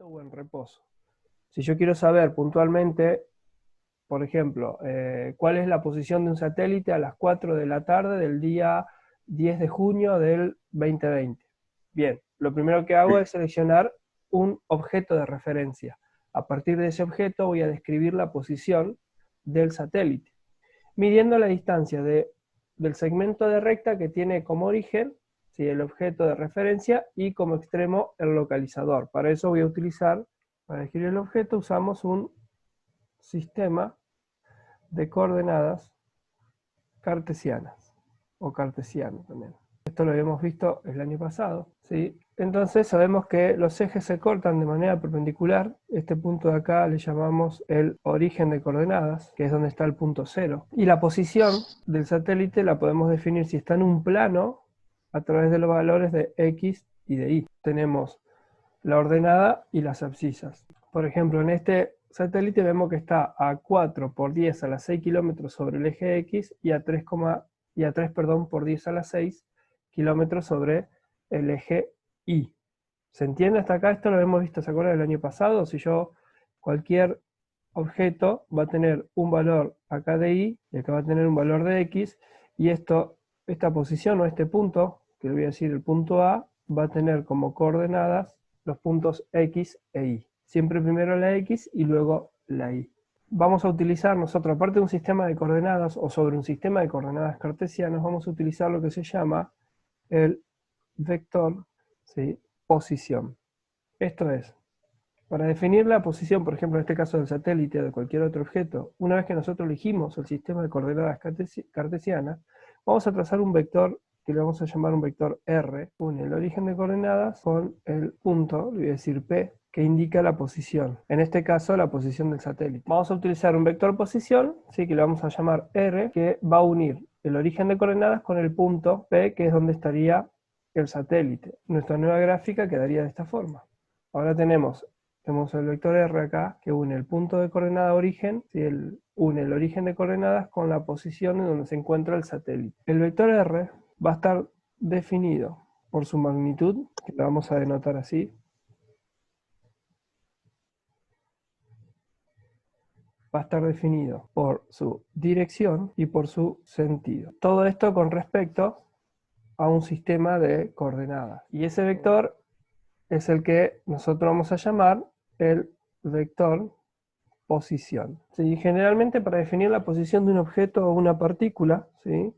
O en reposo. Si yo quiero saber puntualmente, por ejemplo, cuál es la posición de un satélite a las 4 de la tarde del día 10 de junio del 2020. Bien, lo primero que hago es seleccionar un objeto de referencia. A partir de ese objeto voy a describir la posición del satélite, midiendo la distancia del segmento de recta que tiene como origen, ¿sí?, el objeto de referencia, y como extremo el localizador. Para eso voy a utilizar, para describir el objeto, usamos un sistema de coordenadas cartesianas, o cartesiano también. Esto lo habíamos visto el año pasado, ¿sí? Entonces sabemos que los ejes se cortan de manera perpendicular. Este punto de acá le llamamos el origen de coordenadas, que es donde está el punto cero. Y la posición del satélite la podemos definir si está en un plano a través de los valores de x y de y. Tenemos la ordenada y las abscisas. Por ejemplo, en este satélite vemos que está a 4 por 10 a la 6 kilómetros sobre el eje X y a 3, por 10 a la 6 kilómetros sobre el eje Y. ¿Se entiende hasta acá? Esto lo hemos visto, ¿se acuerdan del año pasado? Si yo, cualquier objeto va a tener un valor acá de Y y acá va a tener un valor de X, y esta posición o este punto, que le voy a decir el punto A, va a tener como coordenadas los puntos X e Y. Siempre primero la X y luego la Y. Vamos a utilizar nosotros, aparte de un sistema de coordenadas o sobre un sistema de coordenadas cartesianas, vamos a utilizar lo que se llama el vector, ¿sí?, posición. Esto es, para definir la posición, por ejemplo, en este caso del satélite o de cualquier otro objeto, una vez que nosotros elegimos el sistema de coordenadas cartesianas, vamos a trazar un vector que le vamos a llamar un vector R, une el origen de coordenadas con el punto, le voy a decir P, que indica la posición, en este caso la posición del satélite. Vamos a utilizar un vector posición, ¿sí?, que le vamos a llamar R, que va a unir el origen de coordenadas con el punto P, que es donde estaría el satélite. Nuestra nueva gráfica quedaría de esta forma. Ahora tenemos el vector R acá, que une el punto de coordenada origen, ¿sí?, une el origen de coordenadas con la posición en donde se encuentra el satélite. El vector R va a estar definido por su magnitud, que la vamos a denotar así. Va a estar definido por su dirección y por su sentido. Todo esto con respecto a un sistema de coordenadas. Y ese vector es el que nosotros vamos a llamar el vector posición. ¿Sí? Generalmente, para definir la posición de un objeto o una partícula, ¿sí?,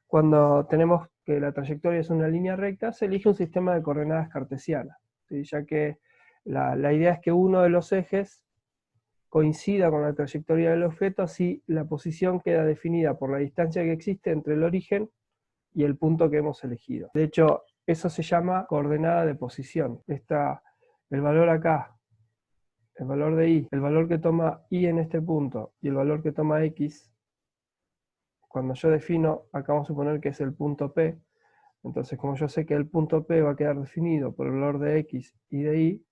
cuando tenemos que la trayectoria es una línea recta, se elige un sistema de coordenadas cartesianas, ¿sí?, ya que la idea es que uno de los ejes coincida con la trayectoria del objeto, así la posición queda definida por la distancia que existe entre el origen y el punto que hemos elegido. De hecho, eso se llama coordenada de posición. El valor acá, el valor de Y, el valor que toma Y en este punto y el valor que toma X, cuando yo defino, acá vamos a suponer que es el punto P, entonces como yo sé que el punto P va a quedar definido por el valor de X y de Y,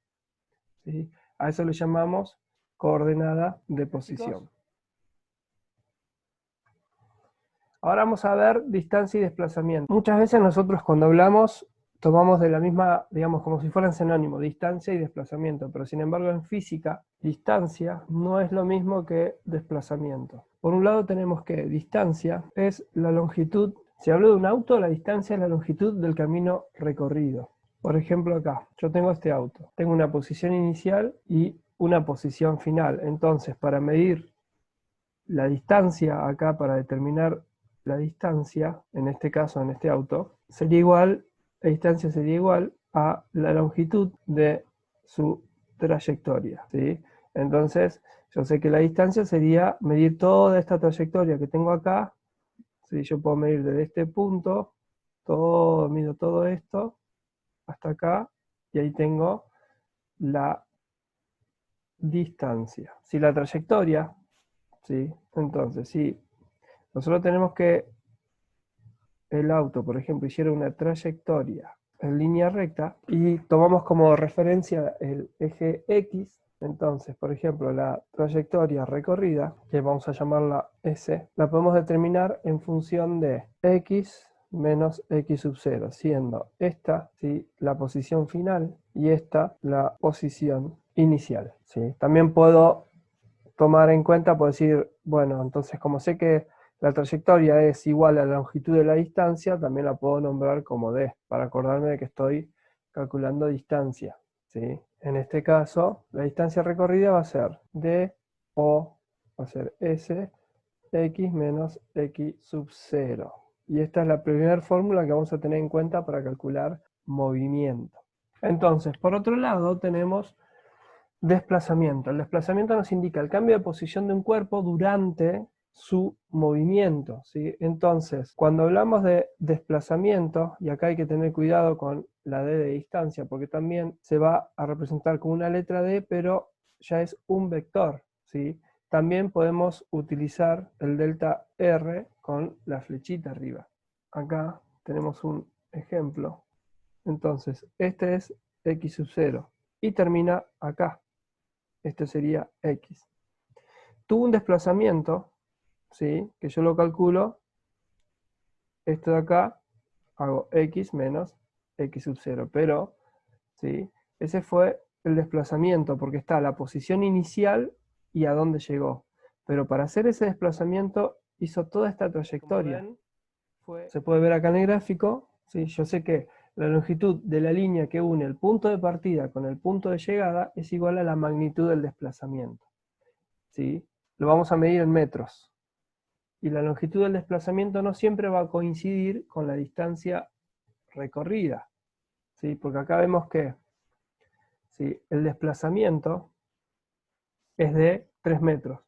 ¿sí?, a eso le llamamos coordenada de posición. Ahora vamos a ver distancia y desplazamiento. Muchas veces nosotros cuando hablamos tomamos de la misma, digamos, como si fueran sinónimos, distancia y desplazamiento, pero sin embargo en física, distancia no es lo mismo que desplazamiento. Por un lado tenemos que distancia es la longitud. Si hablo de un auto, la distancia es la longitud del camino recorrido. Por ejemplo acá, yo tengo este auto, tengo una posición inicial y una posición final. Entonces, para medir la distancia acá, para determinar la distancia, en este caso, en este auto, la distancia sería igual a la longitud de su trayectoria, ¿sí? Entonces, yo sé que la distancia sería medir toda esta trayectoria que tengo acá, ¿sí? Yo puedo medir desde este punto, mido todo esto, hasta acá, y ahí tengo la distancia. Si la trayectoria, ¿sí? Entonces, si nosotros tenemos que el auto, por ejemplo, hiciera una trayectoria en línea recta y tomamos como referencia el eje X, entonces, por ejemplo, la trayectoria recorrida, que vamos a llamarla S, la podemos determinar en función de X menos x sub 0, siendo esta, ¿sí?, la posición final y esta la posición inicial, ¿sí? También puedo tomar en cuenta, puedo decir, bueno, entonces como sé que la trayectoria es igual a la longitud de la distancia, también la puedo nombrar como d, para acordarme de que estoy calculando distancia, ¿sí? En este caso, la distancia recorrida va a ser d o va a ser s x menos x sub 0. Y esta es la primera fórmula que vamos a tener en cuenta para calcular movimiento. Entonces, por otro lado, tenemos desplazamiento. El desplazamiento nos indica el cambio de posición de un cuerpo durante su movimiento, ¿sí? Entonces, cuando hablamos de desplazamiento, y acá hay que tener cuidado con la d de distancia, porque también se va a representar con una letra d, pero ya es un vector, ¿sí? También podemos utilizar el delta r con la flechita arriba. Acá tenemos un ejemplo. Entonces, este es x sub 0 y termina acá. Este sería x. Tuvo un desplazamiento, ¿sí?, que yo lo calculo, esto de acá, hago x menos x sub 0, pero, ¿sí?, ese fue el desplazamiento, porque está la posición inicial y a dónde llegó. Pero para hacer ese desplazamiento hizo toda esta trayectoria. Se puede ver acá en el gráfico, ¿sí? Yo sé que la longitud de la línea que une el punto de partida con el punto de llegada es igual a la magnitud del desplazamiento, ¿sí? Lo vamos a medir en metros. Y la longitud del desplazamiento no siempre va a coincidir con la distancia recorrida, ¿sí? Porque acá vemos que, ¿sí?, el desplazamiento es de 3 metros,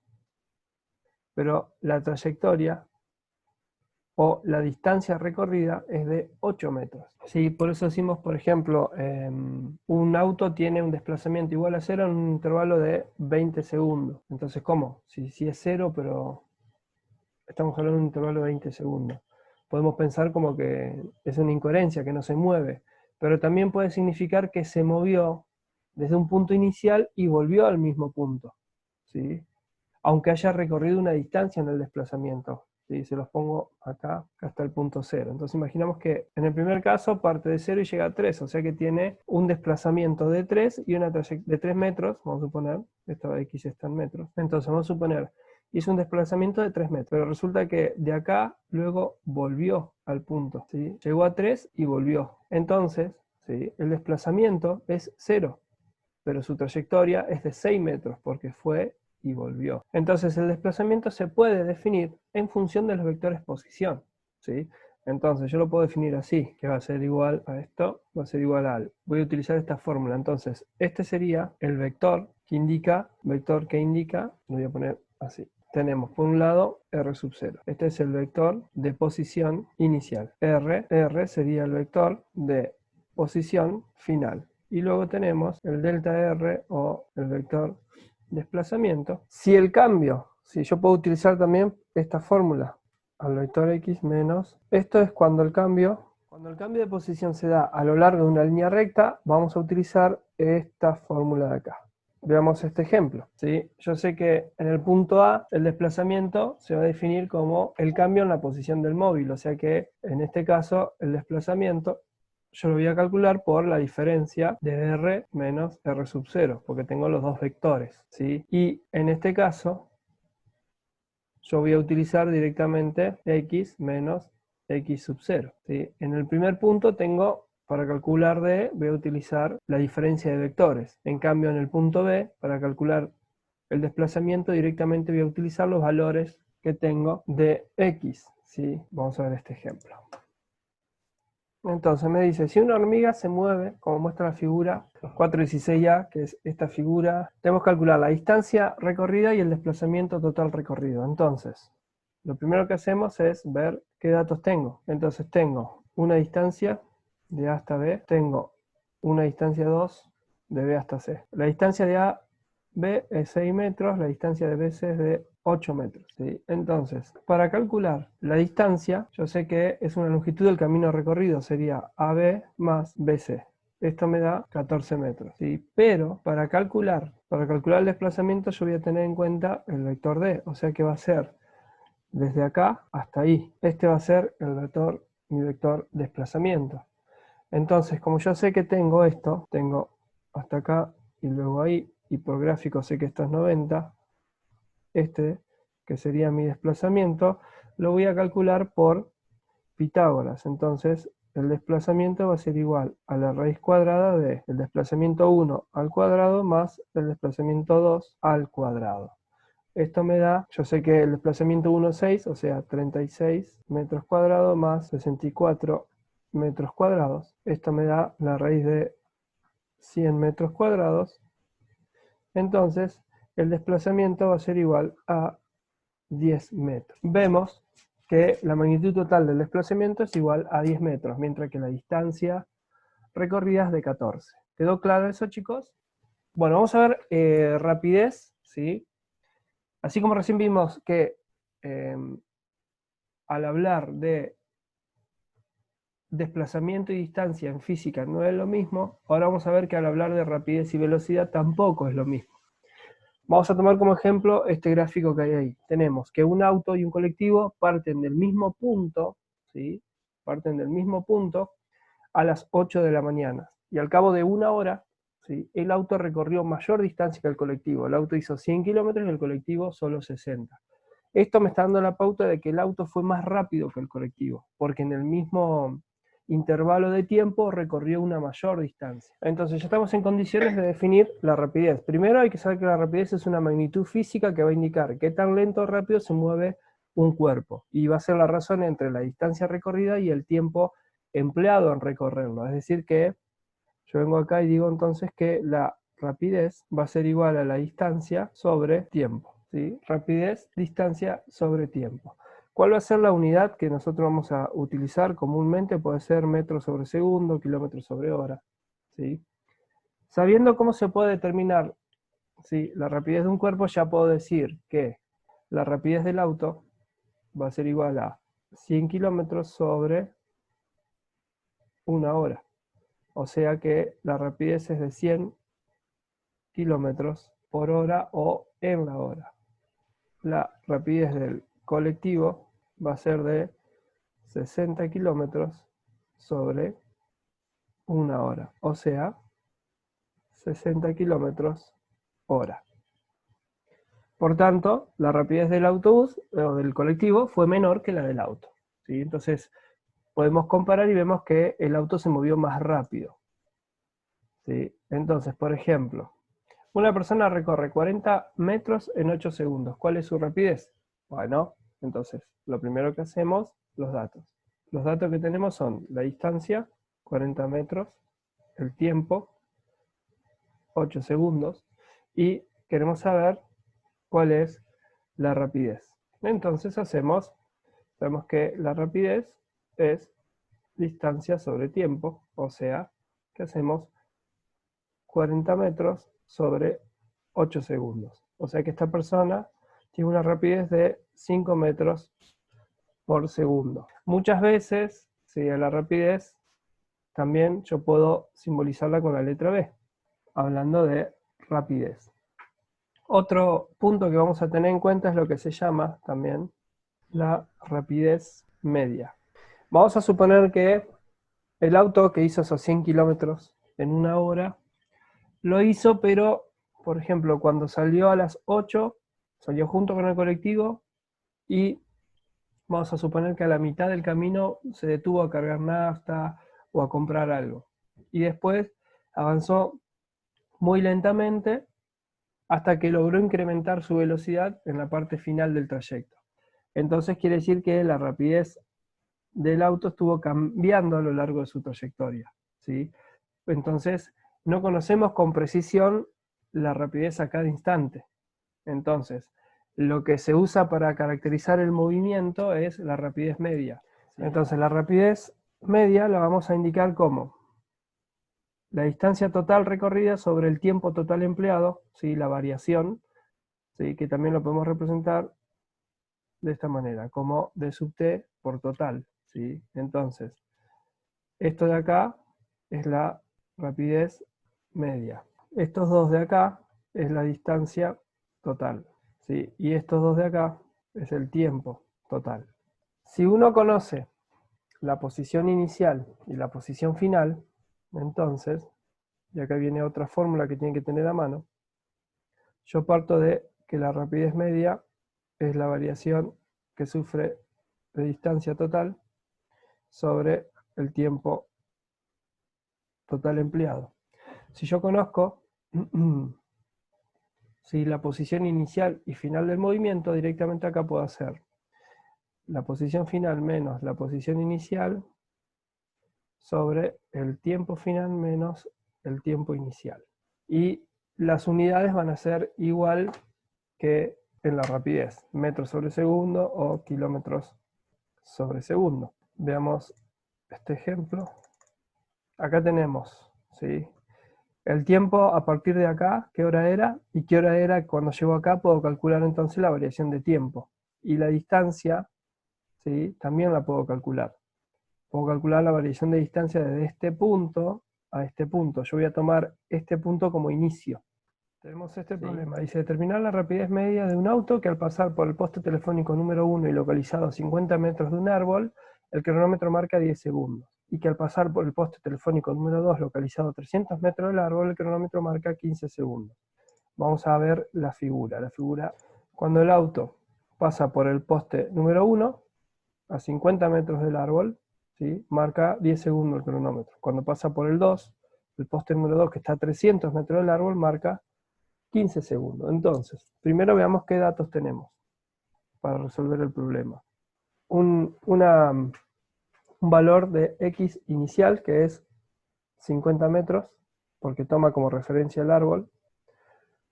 pero la trayectoria o la distancia recorrida es de 8 metros. ¿Sí? Por eso decimos, por ejemplo, un auto tiene un desplazamiento igual a 0 en un intervalo de 20 segundos. Entonces, ¿cómo? Si es 0, pero estamos hablando de un intervalo de 20 segundos. Podemos pensar como que es una incoherencia, que no se mueve, pero también puede significar que se movió desde un punto inicial y volvió al mismo punto, ¿sí?, aunque haya recorrido una distancia en el desplazamiento. ¿Sí? Se los pongo acá hasta el punto 0. Entonces imaginamos que en el primer caso parte de 0 y llega a 3, o sea que tiene un desplazamiento de 3 y una trayectoria de 3 metros, vamos a suponer, esto de x está en metros, entonces vamos a suponer, hizo un desplazamiento de 3 metros, pero resulta que de acá luego volvió al punto, ¿sí? Llegó a 3 y volvió. Entonces, ¿sí?, el desplazamiento es 0, pero su trayectoria es de 6 metros porque fue y volvió. Entonces el desplazamiento se puede definir en función de los vectores posición, ¿sí? Entonces yo lo puedo definir así, que va a ser igual a esto, va a ser igual al... Voy a utilizar esta fórmula, entonces este sería el vector que indica, lo voy a poner así. Tenemos por un lado r sub 0. Este es el vector de posición inicial. R sería el vector de posición final. Y luego tenemos el delta r o el vector desplazamiento. Si el cambio, si yo puedo utilizar también esta fórmula, al vector x menos, esto es cuando el cambio de posición se da a lo largo de una línea recta, vamos a utilizar esta fórmula de acá. Veamos este ejemplo, ¿sí? Yo sé que en el punto A el desplazamiento se va a definir como el cambio en la posición del móvil, o sea que en este caso el desplazamiento yo lo voy a calcular por la diferencia de r menos r sub 0, porque tengo los dos vectores, ¿sí? Y en este caso, yo voy a utilizar directamente x menos x sub 0, ¿sí? En el primer punto tengo, para calcular d, voy a utilizar la diferencia de vectores. En cambio, en el punto b, para calcular el desplazamiento, directamente voy a utilizar los valores que tengo de x, ¿sí? Vamos a ver este ejemplo. Entonces me dice, si una hormiga se mueve, como muestra la figura 416A, que es esta figura, tenemos que calcular la distancia recorrida y el desplazamiento total recorrido. Entonces, lo primero que hacemos es ver qué datos tengo. Entonces tengo una distancia de A hasta B, tengo una distancia 2 de B hasta C. La distancia de A B es 6 metros, la distancia de BC es de 8 metros, ¿sí? Entonces, para calcular la distancia, yo sé que es una longitud del camino recorrido, sería AB más BC. Esto me da 14 metros, ¿sí? Pero para calcular el desplazamiento yo voy a tener en cuenta el vector D, o sea que va a ser desde acá hasta ahí. Este va a ser el vector mi vector desplazamiento. Entonces, como yo sé que tengo esto, tengo hasta acá y luego ahí, y por gráfico sé que esto es 90, este, que sería mi desplazamiento, lo voy a calcular por Pitágoras. Entonces, el desplazamiento va a ser igual a la raíz cuadrada de el desplazamiento 1 al cuadrado más el desplazamiento 2 al cuadrado. Esto me da, yo sé que el desplazamiento 1 es 6, o sea, 36 metros cuadrados más 64 metros cuadrados. Esto me da la raíz de 100 metros cuadrados. Entonces, el desplazamiento va a ser igual a 10 metros. Vemos que la magnitud total del desplazamiento es igual a 10 metros, mientras que la distancia recorrida es de 14. ¿Quedó claro eso, chicos? Bueno, vamos a ver rapidez, ¿sí? Así como recién vimos que al hablar de desplazamiento y distancia en física no es lo mismo, ahora vamos a ver que al hablar de rapidez y velocidad tampoco es lo mismo. Vamos a tomar como ejemplo este gráfico que hay ahí. Tenemos que un auto y un colectivo parten del mismo punto, ¿sí? Parten del mismo punto a las 8 de la mañana. Y al cabo de una hora, ¿sí? El auto recorrió mayor distancia que el colectivo. El auto hizo 100 kilómetros y el colectivo solo 60. Esto me está dando la pauta de que el auto fue más rápido que el colectivo, porque en el mismo intervalo de tiempo recorrió una mayor distancia. Entonces ya estamos en condiciones de definir la rapidez. Primero hay que saber que la rapidez es una magnitud física que va a indicar qué tan lento o rápido se mueve un cuerpo, y va a ser la razón entre la distancia recorrida y el tiempo empleado en recorrerlo. Es decir que yo vengo acá y digo entonces que la rapidez va a ser igual a la distancia sobre tiempo, ¿sí? Rapidez, distancia sobre tiempo. ¿Cuál va a ser la unidad que nosotros vamos a utilizar comúnmente? Puede ser metros sobre segundo, kilómetros sobre hora, ¿sí? Sabiendo cómo se puede determinar, ¿sí?, la rapidez de un cuerpo, ya puedo decir que la rapidez del auto va a ser igual a 100 kilómetros sobre una hora. O sea que la rapidez es de 100 kilómetros por hora o en la hora. La rapidez del colectivo va a ser de 60 kilómetros sobre una hora, o sea, 60 kilómetros hora. Por tanto, la rapidez del autobús o del colectivo fue menor que la del auto, ¿sí? Entonces, podemos comparar y vemos que el auto se movió más rápido, ¿sí? Entonces, por ejemplo, una persona recorre 40 metros en 8 segundos. ¿Cuál es su rapidez? Bueno, entonces, lo primero que hacemos, los datos. Los datos que tenemos son la distancia, 40 metros, el tiempo, 8 segundos, y queremos saber cuál es la rapidez. Entonces sabemos que la rapidez es distancia sobre tiempo, o sea, que hacemos 40 metros sobre 8 segundos. O sea que esta persona tiene una rapidez de 5 metros por segundo. Muchas veces, si a la rapidez, también yo puedo simbolizarla con la letra B, hablando de rapidez. Otro punto que vamos a tener en cuenta es lo que se llama también la rapidez media. Vamos a suponer que el auto que hizo esos 100 kilómetros en una hora, lo hizo, pero, por ejemplo, cuando salió a las 8, salió junto con el colectivo y vamos a suponer que a la mitad del camino se detuvo a cargar nafta o a comprar algo. Y después avanzó muy lentamente hasta que logró incrementar su velocidad en la parte final del trayecto. Entonces quiere decir que la rapidez del auto estuvo cambiando a lo largo de su trayectoria, ¿sí? Entonces, no conocemos con precisión la rapidez a cada instante. Entonces, lo que se usa para caracterizar el movimiento es la rapidez media. Entonces, la rapidez media la vamos a indicar como la distancia total recorrida sobre el tiempo total empleado, ¿sí?, la variación, ¿sí?, que también lo podemos representar de esta manera, como d sub t por total, ¿sí? Entonces, esto de acá es la rapidez media. Estos dos de acá es la distancia total, ¿sí? Y estos dos de acá es el tiempo total. Si uno conoce la posición inicial y la posición final, entonces, y acá viene otra fórmula que tienen que tener a mano, yo parto de que la rapidez media es la variación que sufre de distancia total sobre el tiempo total empleado. Si yo conozco si la posición inicial y final del movimiento, directamente acá puedo hacer la posición final menos la posición inicial sobre el tiempo final menos el tiempo inicial. Y las unidades van a ser igual que en la rapidez, metros sobre segundo o kilómetros sobre segundo. Veamos este ejemplo. Acá tenemos, ¿sí?, el tiempo a partir de acá, qué hora era, y qué hora era cuando llego acá, puedo calcular entonces la variación de tiempo. Y la distancia, ¿sí?, también la puedo calcular. Puedo calcular la variación de distancia desde este punto a este punto. Yo voy a tomar este punto como inicio. Tenemos este problema. Dice, determinar la rapidez media de un auto que al pasar por el poste telefónico número 1 y localizado a 50 metros de un árbol, el cronómetro marca 10 segundos. Y que al pasar por el poste telefónico número 2, localizado a 300 metros del árbol, el cronómetro marca 15 segundos. Vamos a ver la figura. La figura, cuando el auto pasa por el poste número 1, a 50 metros del árbol, ¿sí?, marca 10 segundos el cronómetro. Cuando pasa por el 2, el poste número 2, que está a 300 metros del árbol, marca 15 segundos. Entonces, primero veamos qué datos tenemos para resolver el problema. Un valor de x inicial, que es 50 metros, porque toma como referencia el árbol.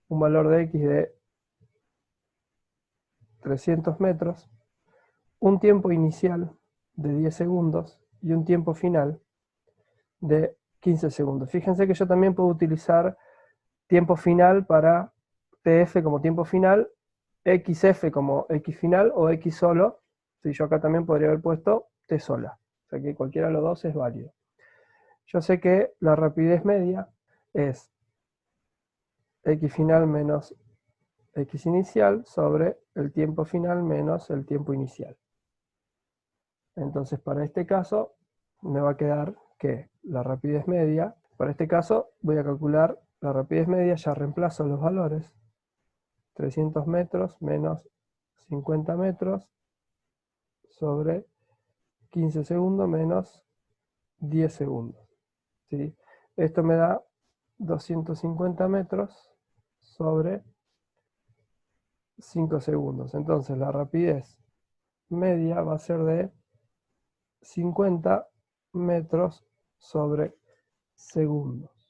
Un valor de x de 300 metros. Un tiempo inicial de 10 segundos y un tiempo final de 15 segundos. Fíjense que yo también puedo utilizar tiempo final para TF como tiempo final, XF como X final o X solo. Si yo acá también podría haber puesto T sola. O sea que cualquiera de los dos es válido. Yo sé que la rapidez media es X final menos X inicial sobre el tiempo final menos el tiempo inicial. Entonces, para este caso, me va a quedar que la rapidez media, para este caso, voy a calcular la rapidez media, ya reemplazo los valores. 300 metros menos 50 metros sobre 15 segundos menos 10 segundos. ¿Sí? Esto me da 250 metros sobre 5 segundos. Entonces, la rapidez media va a ser de 50 metros sobre segundos.